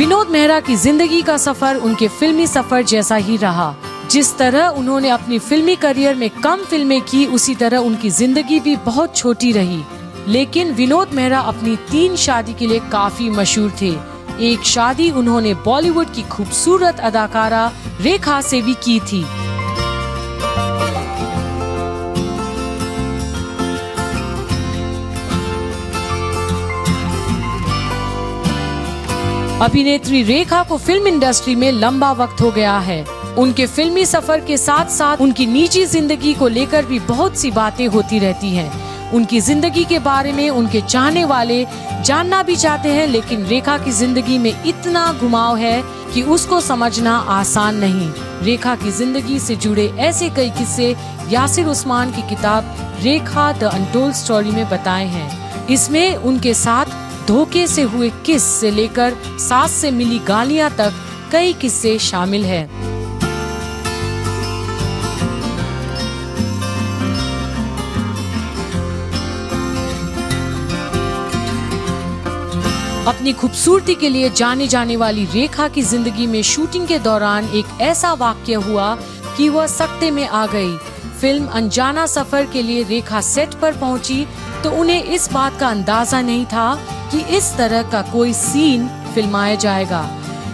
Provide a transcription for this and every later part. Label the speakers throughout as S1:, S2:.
S1: विनोद मेहरा की जिंदगी का सफर उनके फिल्मी सफर जैसा ही रहा। जिस तरह उन्होंने अपनी फिल्मी करियर में कम फिल्में की, उसी तरह उनकी जिंदगी भी बहुत छोटी रही। लेकिन विनोद मेहरा अपनी 3 शादी के लिए काफी मशहूर थे। एक शादी उन्होंने बॉलीवुड की खूबसूरत अदाकारा रेखा से भी की थी। अभिनेत्री रेखा को फिल्म इंडस्ट्री में लंबा वक्त हो गया है। उनके फिल्मी सफर के साथ साथ उनकी निजी जिंदगी को लेकर भी बहुत सी बातें होती रहती हैं। उनकी जिंदगी के बारे में उनके चाहने वाले जानना भी चाहते हैं, लेकिन रेखा की जिंदगी में इतना घुमाव है कि उसको समझना आसान नहीं। रेखा की जिंदगी से जुड़े ऐसे कई किस्से यासिर उस्मान की किताब रेखा द अनटोल्ड स्टोरी में बताए हैं। इसमें उनके साथ धोखे से हुए किस से लेकर सास से मिली गालियां तक कई किस्से शामिल हैं। अपनी खूबसूरती के लिए जाने जाने वाली रेखा की जिंदगी में शूटिंग के दौरान एक ऐसा वाक्य हुआ कि वह सकते में आ गई। फिल्म अनजाना सफर के लिए रेखा सेट पर पहुंची तो उन्हें इस बात का अंदाजा नहीं था कि इस तरह का कोई सीन फिल्माया जाएगा।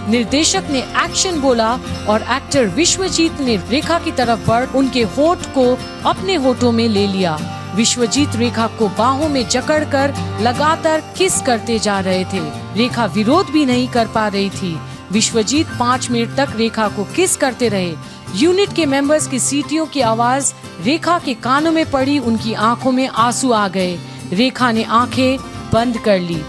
S1: निर्देशक ने एक्शन बोला और एक्टर विश्वजीत ने रेखा की तरफ बढ़ उनके होठ को अपने होठों में ले लिया। विश्वजीत रेखा को बाहों में जकड़कर लगातार किस करते जा रहे थे। रेखा विरोध भी नहीं कर पा रही थी। विश्वजीत 5 मिनट तक रेखा को किस करते रहे। यूनिट के मेंबर्स की सीटियों की आवाज रेखा के कानों में पड़ी। उनकी आंखों में आंसू आ गए। रेखा ने आंखें बंद कर ली।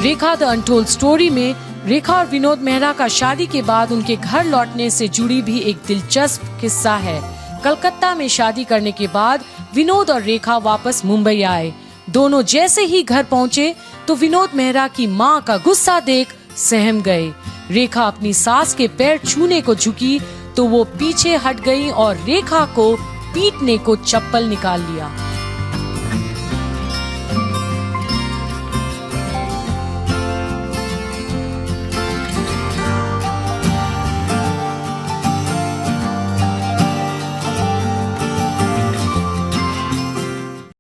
S1: रेखा द अनटोल्ड स्टोरी में रेखा और विनोद मेहरा का शादी के बाद उनके घर लौटने से जुड़ी भी एक दिलचस्प किस्सा है। कलकत्ता में शादी करने के बाद विनोद और रेखा वापस मुंबई आए। दोनों जैसे ही घर पहुंचे तो विनोद मेहरा की मां का गुस्सा देख सहम गए। रेखा अपनी सास के पैर छूने को झुकी तो वो पीछे हट गई और रेखा को पीटने को चप्पल निकाल लिया।